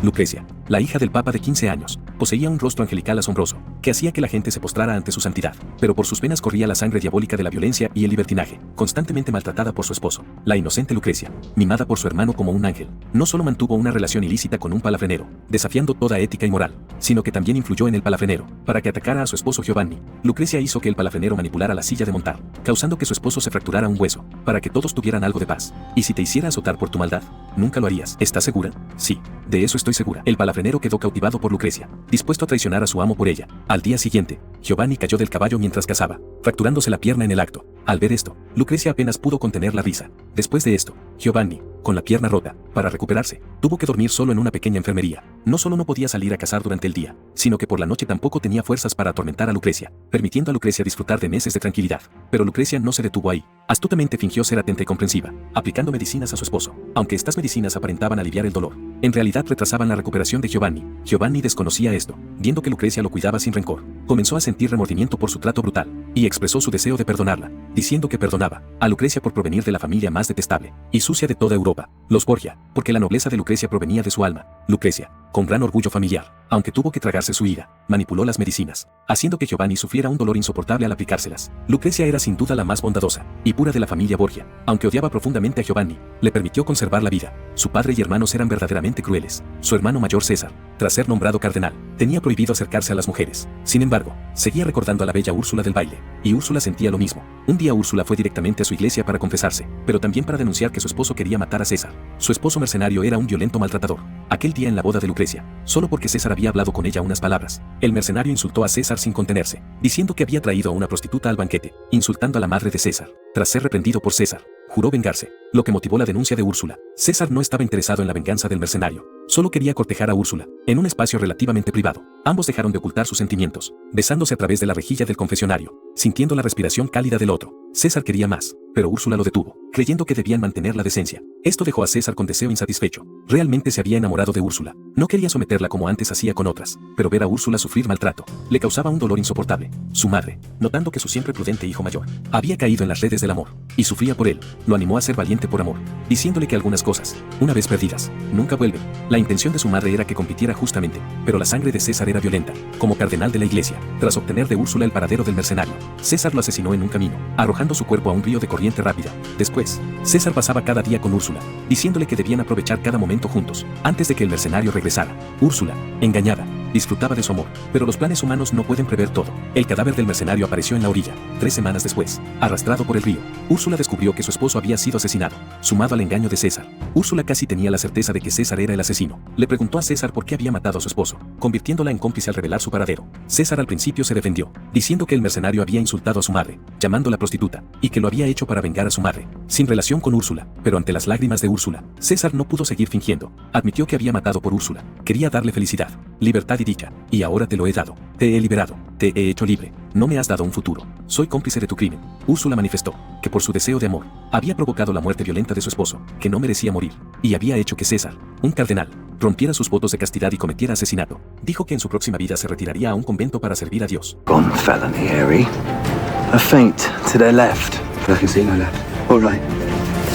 Lucrecia, la hija del Papa de 15 años, poseía un rostro angelical asombroso, que hacía que la gente se postrara ante su santidad, pero por sus venas corría la sangre diabólica de la violencia y el libertinaje, constantemente maltratada por su esposo. La inocente Lucrecia, mimada por su hermano como un ángel, no solo mantuvo una relación ilícita con un palafrenero, desafiando toda ética y moral, sino que también influyó en el palafrenero, para que atacara a su esposo Giovanni. Lucrecia hizo que el palafrenero manipulara la silla de montar, causando que su esposo se fracturara un hueso, para que todos tuvieran algo de paz. Y si te hiciera azotar por tu maldad, nunca lo harías. ¿Estás segura? Sí, de eso estoy segura. El palafrenero quedó cautivado por Lucrecia, dispuesto a traicionar a su amo por ella. Al día siguiente, Giovanni cayó del caballo mientras cazaba, fracturándose la pierna en el acto. Al ver esto, Lucrecia apenas pudo contener la risa. Después de esto, Giovanni, con la pierna rota, para recuperarse, tuvo que dormir solo en una pequeña enfermería. No solo no podía salir a cazar durante el día, sino que por la noche tampoco tenía fuerzas para atormentar a Lucrecia, permitiendo a Lucrecia disfrutar de meses de tranquilidad. Pero Lucrecia no se detuvo ahí. Astutamente fingió ser atenta y comprensiva, aplicando medicinas a su esposo. Aunque estas medicinas aparentaban aliviar el dolor, en realidad retrasaban la recuperación de Giovanni. Giovanni desconocía esto, viendo que Lucrecia lo cuidaba sin rencor. Comenzó a sentir remordimiento por su trato brutal, y expresó su deseo de perdonarla, diciendo que perdonaba a Lucrecia por provenir de la familia más detestable y sucia de toda Europa, los Borgia, porque la nobleza de Lucrecia provenía de su alma. Lucrecia, con gran orgullo familiar, aunque tuvo que tragarse su ira, manipuló las medicinas, haciendo que Giovanni sufriera un dolor insoportable al aplicárselas. Lucrecia era sin duda la más bondadosa y pura de la familia Borgia, aunque odiaba profundamente a Giovanni, le permitió conservar la vida. Su padre y hermanos eran verdaderamente crueles. Su hermano mayor César, tras ser nombrado cardenal, tenía prohibido acercarse a las mujeres. Sin embargo, seguía recordando a la bella Úrsula del baile, y Úrsula sentía lo mismo. Un día Úrsula fue directamente a su iglesia para confesarse, pero también para denunciar que su esposo quería matar a César. Su esposo mercenario era un violento maltratador. Aquel día en la boda de Lucrecia, solo porque César había hablado con ella unas palabras, el mercenario insultó a César sin contenerse, diciendo que había traído a una prostituta al banquete, insultando a la madre de César. Tras ser reprendido por César, juró vengarse, lo que motivó la denuncia de Úrsula. César no estaba interesado en la venganza del mercenario, solo quería cortejar a Úrsula, en un espacio relativamente privado. Ambos dejaron de ocultar sus sentimientos, besándose a través de la rejilla del confesionario, sintiendo la respiración cálida del otro. César quería más, pero Úrsula lo detuvo, creyendo que debían mantener la decencia. Esto dejó a César con deseo insatisfecho. Realmente se había enamorado de Úrsula. No quería someterla como antes hacía con otras, pero ver a Úrsula sufrir maltrato le causaba un dolor insoportable. Su madre, notando que su siempre prudente hijo mayor había caído en las redes del amor y sufría por él, lo animó a ser valiente por amor, diciéndole que algunas cosas, una vez perdidas, nunca vuelven. La intención de su madre era que compitiera justamente, pero la sangre de César era violenta. Como cardenal de la iglesia, tras obtener de Úrsula el paradero del mercenario, César lo asesinó en un camino, arrojando su cuerpo a un río de corriente rápida. Después, César pasaba cada día con Úrsula, diciéndole que debían aprovechar cada momento juntos, antes de que el mercenario regresara. Úrsula, engañada, disfrutaba de su amor, pero los planes humanos no pueden prever todo. El cadáver del mercenario apareció en la orilla, 3 semanas después, arrastrado por el río. Úrsula descubrió que su esposo había sido asesinado, sumado al engaño de César. Úrsula casi tenía la certeza de que César era el asesino. Le preguntó a César por qué había matado a su esposo, convirtiéndola en cómplice al revelar su paradero. César al principio se defendió, diciendo que el mercenario había insultado a su madre, llamándola prostituta, y que lo había hecho para vengar a su madre, sin relación con Úrsula. Pero ante las lágrimas de Úrsula, César no pudo seguir fingiendo. Admitió que había matado por Úrsula. Quería darle felicidad, libertad y dicha, y ahora te lo he dado. Te he liberado, te he hecho libre. No me has dado un futuro. Soy cómplice de tu crimen. Úrsula manifestó que por su deseo de amor, había provocado la muerte violenta de su esposo, que no merecía morir, y había hecho que César, un cardenal, rompiera sus votos de castidad y cometiera asesinato. Dijo que en su próxima vida se retiraría a un convento para servir a Dios. Gone felony, Harry. A feint to their left. I can see no left. All right.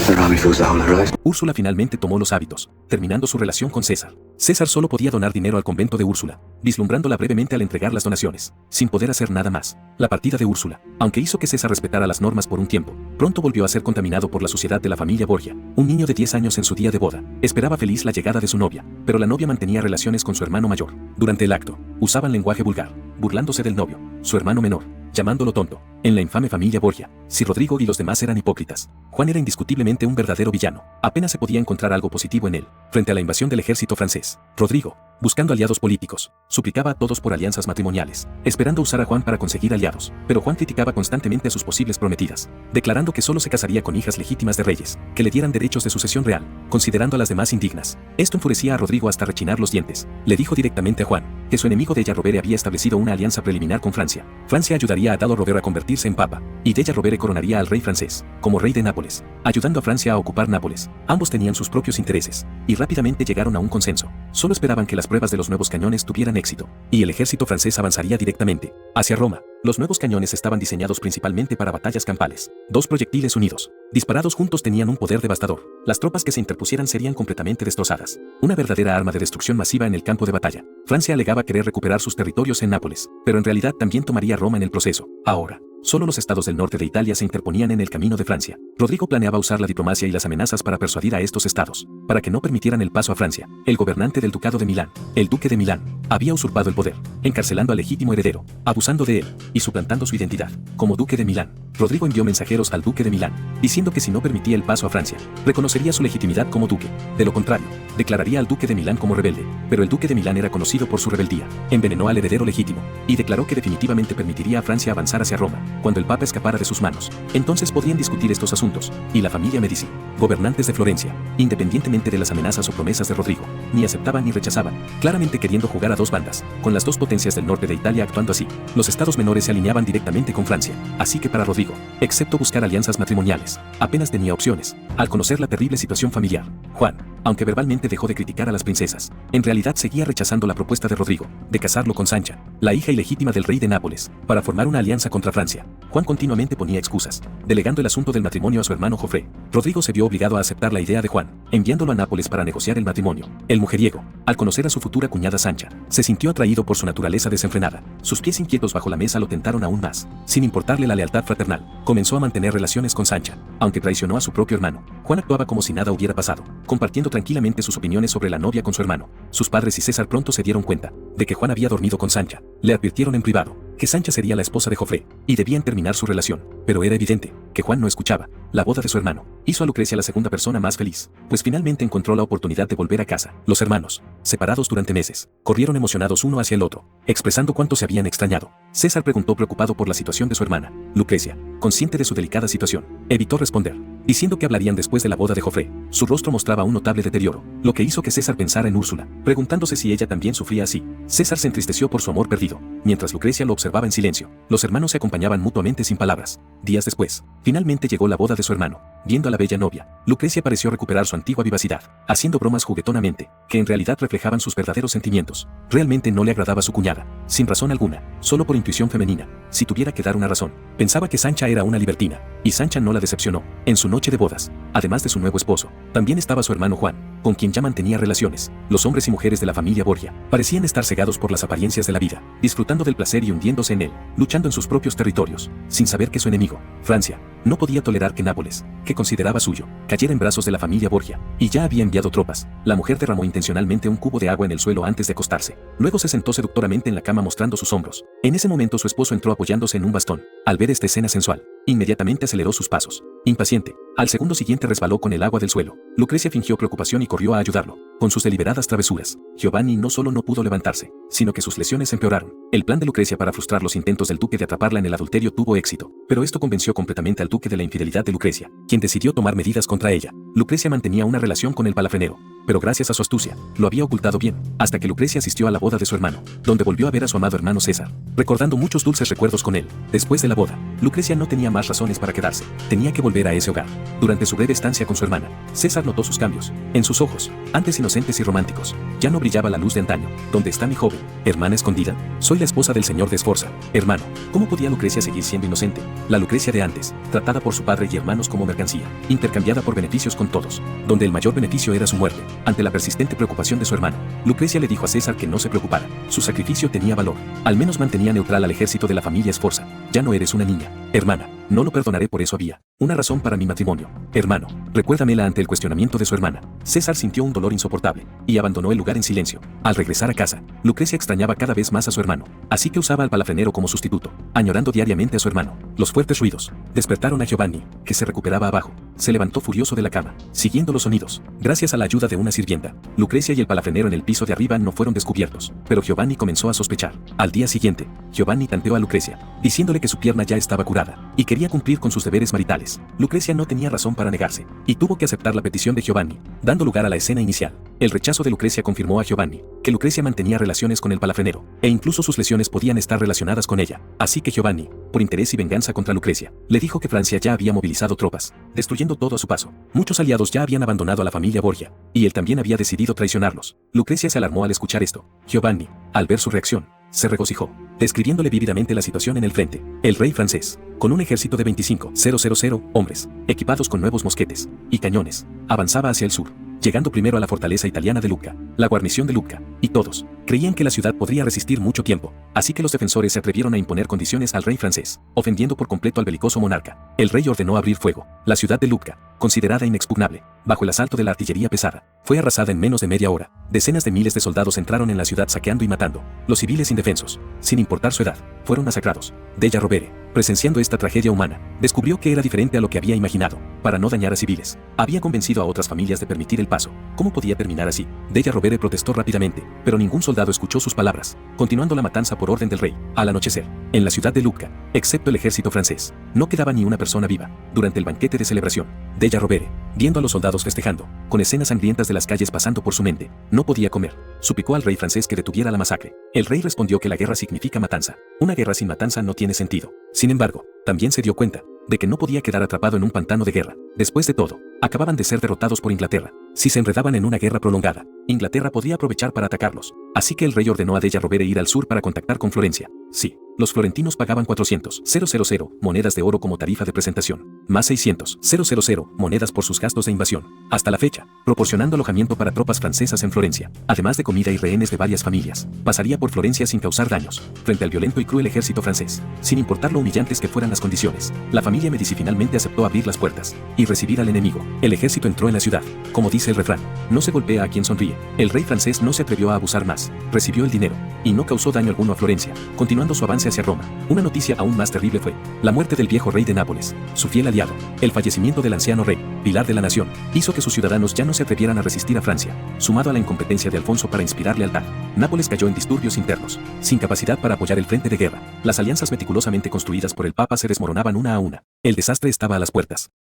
The army fills the whole horizon. Úrsula finalmente tomó los hábitos, terminando su relación con César. César solo podía donar dinero al convento de Úrsula, vislumbrándola brevemente al entregar las donaciones, sin poder hacer nada más. La partida de Úrsula, aunque hizo que César respetara las normas por un tiempo, pronto volvió a ser contaminado por la suciedad de la familia Borgia. Un niño de 10 años en su día de boda, esperaba feliz la llegada de su novia, pero la novia mantenía relaciones con su hermano mayor. Durante el acto, usaban lenguaje vulgar, burlándose del novio, su hermano menor, llamándolo tonto. En la infame familia Borgia, si Rodrigo y los demás eran hipócritas, Juan era indiscutiblemente un verdadero villano. Apenas se podía encontrar algo positivo en él. Frente a la invasión del ejército francés, Rodrigo, buscando aliados políticos, suplicaba a todos por alianzas matrimoniales, esperando usar a Juan para conseguir aliados. Pero Juan criticaba constantemente a sus posibles prometidas, declarando que solo se casaría con hijas legítimas de reyes, que le dieran derechos de sucesión real, considerando a las demás indignas. Esto enfurecía a Rodrigo hasta rechinar los dientes. Le dijo directamente a Juan que su enemigo Della Rovere había establecido una alianza preliminar con Francia. Francia ayudaría a Dado Rovere a convertirse en papa, y Della Rovere coronaría al rey francés como rey de Nápoles, ayudando a Francia a ocupar Nápoles. Ambos tenían sus propios intereses, y rápidamente llegaron a un consenso. Solo esperaban que las pruebas de los nuevos cañones tuvieran éxito, y el ejército francés avanzaría directamente hacia Roma. Los nuevos cañones estaban diseñados principalmente para batallas campales. 2 proyectiles unidos, disparados juntos, tenían un poder devastador. Las tropas que se interpusieran serían completamente destrozadas. Una verdadera arma de destrucción masiva en el campo de batalla. Francia alegaba querer recuperar sus territorios en Nápoles, pero en realidad también tomaría Roma en el proceso. Ahora, solo los estados del norte de Italia se interponían en el camino de Francia. Rodrigo planeaba usar la diplomacia y las amenazas para persuadir a estos estados, para que no permitieran el paso a Francia. El gobernante del ducado de Milán, el duque de Milán, había usurpado el poder, encarcelando al legítimo heredero, abusando de él y suplantando su identidad. Como duque de Milán, Rodrigo envió mensajeros al duque de Milán, diciendo que si no permitía el paso a Francia, reconocería su legitimidad como duque. De lo contrario, declararía al duque de Milán como rebelde. Pero el duque de Milán era conocido por su rebeldía. Envenenó al heredero legítimo y declaró que definitivamente permitiría a Francia avanzar hacia Roma cuando el papa escapara de sus manos. Entonces podrían discutir estos asuntos. Y la familia Medici, gobernantes de Florencia, independientemente de las amenazas o promesas de Rodrigo, ni aceptaban ni rechazaban, claramente queriendo jugar a 2 bandas, con las 2 potencias del norte de Italia actuando así. Los estados menores se alineaban directamente con Francia. Así que para Rodrigo, excepto buscar alianzas matrimoniales, apenas tenía opciones. Al conocer la terrible situación familiar, Juan, aunque verbalmente dejó de criticar a las princesas, en realidad seguía rechazando la propuesta de Rodrigo, de casarlo con Sancha, la hija ilegítima del rey de Nápoles, para formar una alianza contra Francia. Juan continuamente ponía excusas, delegando el asunto del matrimonio a su hermano Joffre. Rodrigo se vio obligado a aceptar la idea de Juan, enviándolo a Nápoles para negociar el matrimonio. El mujeriego, al conocer a su futura cuñada Sancha, se sintió atraído por su naturaleza desenfrenada. Sus pies inquietos bajo la mesa lo tentaron aún más. Sin importarle la lealtad fraternal, comenzó a mantener relaciones con Sancha, aunque traicionó a su propio hermano. Juan actuaba como si nada hubiera pasado, compartiendo tranquilamente sus opiniones sobre la novia con su hermano. Sus padres y César pronto se dieron cuenta de que Juan había dormido con Sancha. Le advirtieron en privado que Sancha sería la esposa de Joffre y debían terminar su relación, pero era evidente que Juan no escuchaba. La boda de su hermano hizo a Lucrecia la segunda persona más feliz, pues finalmente encontró la oportunidad de volver a casa. Los hermanos, separados durante meses, corrieron emocionados uno hacia el otro, expresando cuánto se habían extrañado. César preguntó preocupado por la situación de su hermana. Lucrecia, consciente de su delicada situación, evitó responder, diciendo que hablarían después de la boda de Joffre. Su rostro mostraba un notable deterioro, lo que hizo que César pensara en Úrsula, preguntándose si ella también sufría así. César se entristeció por su amor perdido, mientras Lucrecia lo observaba en silencio. Los hermanos se acompañaban mutuamente sin palabras. Días después, finalmente llegó la boda de su hermano. Viendo a la bella novia, Lucrecia pareció recuperar su antigua vivacidad, haciendo bromas juguetonamente, que en realidad reflejaban sus verdaderos sentimientos. Realmente no le agradaba su cuñada, sin razón alguna, solo por intuición femenina. Si tuviera que dar una razón, pensaba que Sancha era una libertina, y Sancha no la decepcionó. En su noche de bodas, además de su nuevo esposo, también estaba su hermano Juan, con quien ya mantenía relaciones. Los hombres y mujeres de la familia Borgia parecían estar cegados por las apariencias de la vida, disfrutando del placer y hundiéndose en él, luchando en sus propios territorios, sin saber que su enemigo, Francia, no podía tolerar que Nápoles, que consideraba suyo, cayera en brazos de la familia Borgia, y ya había enviado tropas. La mujer derramó intencionalmente un cubo de agua en el suelo antes de acostarse. Luego se sentó seductoramente en la cama mostrando sus hombros. En ese momento su esposo entró apoyándose en un bastón. Al ver esta escena sensual, inmediatamente aceleró sus pasos. Impaciente, al segundo siguiente resbaló con el agua del suelo. Lucrecia fingió preocupación y corrió a ayudarlo. Con sus deliberadas travesuras, Giovanni no solo no pudo levantarse, sino que sus lesiones empeoraron. El plan de Lucrecia para frustrar los intentos del duque de atraparla en el adulterio tuvo éxito, pero esto convenció completamente al duque de la infidelidad de Lucrecia, quien decidió tomar medidas contra ella. Lucrecia mantenía una relación con el palafrenero, pero gracias a su astucia, lo había ocultado bien, hasta que Lucrecia asistió a la boda de su hermano, donde volvió a ver a su amado hermano César, recordando muchos dulces recuerdos con él. Después de la boda, Lucrecia no tenía más razones para quedarse, tenía que volver a ese hogar. Durante su breve estancia con su hermana, César notó sus cambios. En sus ojos, antes inocentes y románticos, ya no brillaba la luz de antaño. ¿Dónde está mi joven? Hermana escondida. Soy la esposa del señor de Sforza. Hermano, ¿cómo podía Lucrecia seguir siendo inocente? La Lucrecia de antes, tratada por su padre y hermanos como mercancía, intercambiada por beneficios con todos, donde el mayor beneficio era su muerte. Ante la persistente preocupación de su hermano, Lucrecia le dijo a César que no se preocupara. Su sacrificio tenía valor. Al menos mantenía neutral al ejército de la familia Sforza. Ya no eres una niña. Hermana, no lo perdonaré, por eso había una razón para mi matrimonio. Hermano, recuérdamela. Ante el cuestionamiento de su hermana, César sintió un dolor insoportable y abandonó el lugar en silencio. Al regresar a casa, Lucrecia extrañaba cada vez más a su hermano, así que usaba al palafrenero como sustituto, añorando diariamente a su hermano. Los fuertes ruidos despertaron a Giovanni, que se recuperaba abajo. Se levantó furioso de la cama, siguiendo los sonidos. Gracias a la ayuda de una sirvienta, Lucrecia y el palafrenero en el piso de arriba no fueron descubiertos, pero Giovanni comenzó a sospechar. Al día siguiente, Giovanni tanteó a Lucrecia, diciéndole que su pierna ya estaba curada y quería cumplir con sus deberes maritales. Lucrecia no tenía razón para negarse, y tuvo que aceptar la petición de Giovanni, dando lugar a la escena inicial. El rechazo de Lucrecia confirmó a Giovanni que Lucrecia mantenía relaciones con el palafrenero, e incluso sus lesiones podían estar relacionadas con ella. Así que Giovanni, por interés y venganza contra Lucrecia, le dijo que Francia ya había movilizado tropas, destruyendo todo a su paso. Muchos aliados ya habían abandonado a la familia Borgia, y él también había decidido traicionarlos. Lucrecia se alarmó al escuchar esto. Giovanni, al ver su reacción, se regocijó. describiéndole vívidamente la situación en el frente. El rey francés, con un ejército de 25,000 hombres, equipados con nuevos mosquetes y cañones, avanzaba hacia el sur, llegando primero a la fortaleza italiana de Lucca, la guarnición de Lucca, y todos creían que la ciudad podría resistir mucho tiempo, así que los defensores se atrevieron a imponer condiciones al rey francés, ofendiendo por completo al belicoso monarca. El rey ordenó abrir fuego. La ciudad de Lucca, considerada inexpugnable, bajo el asalto de la artillería pesada, fue arrasada en menos de media hora. Decenas de miles de soldados entraron en la ciudad saqueando y matando. Los civiles indefensos, sin importar su edad, fueron masacrados. Della Rovere, presenciando esta tragedia humana, descubrió que era diferente a lo que había imaginado. Para no dañar a civiles, había convencido a otras familias de permitir el paso. ¿Cómo podía terminar así? Della Rovere protestó rápidamente, pero ningún soldado escuchó sus palabras, continuando la matanza por orden del rey. Al anochecer, en la ciudad de Lucca, excepto el ejército francés, no quedaba ni una persona viva. Durante el banquete de celebración, Della Rovere, viendo a los soldados festejando, con escenas sangrientas de las calles pasando por su mente, no podía comer. Suplicó al rey francés que detuviera la masacre. El rey respondió que la guerra significa matanza. Una guerra sin matanza no tiene sentido. Sin embargo, también se dio cuenta de que no podía quedar atrapado en un pantano de guerra. Después de todo, acababan de ser derrotados por Inglaterra. Si se enredaban en una guerra prolongada, Inglaterra podía aprovechar para atacarlos. Así que el rey ordenó a Della Rovere ir al sur para contactar con Florencia. Sí, los florentinos pagaban 400,000 monedas de oro como tarifa de presentación, más 600,000 monedas por sus gastos de invasión, hasta la fecha, proporcionando alojamiento para tropas francesas en Florencia, además de comida y rehenes de varias familias. Pasaría por Florencia sin causar daños, frente al violento y cruel ejército francés, sin importar lo humillantes que fueran las condiciones. La familia Medici finalmente aceptó abrir las puertas y recibir al enemigo. El ejército entró en la ciudad. Como dice el refrán, no se golpea a quien sonríe. El rey francés no se atrevió a abusar más, recibió el dinero y no causó daño alguno a Florencia, continuando su avance hacia Roma. Una noticia aún más terrible fue la muerte del viejo rey de Nápoles, su fiel aliado. El fallecimiento del anciano rey, pilar de la nación, hizo que sus ciudadanos ya no se atrevieran a resistir a Francia, sumado a la incompetencia de Alfonso para inspirar lealtad. Nápoles cayó en disturbios internos, sin capacidad para apoyar el frente de guerra. Las alianzas meticulosamente construidas por el Papa se desmoronaban una a una. El desastre estaba a las puertas.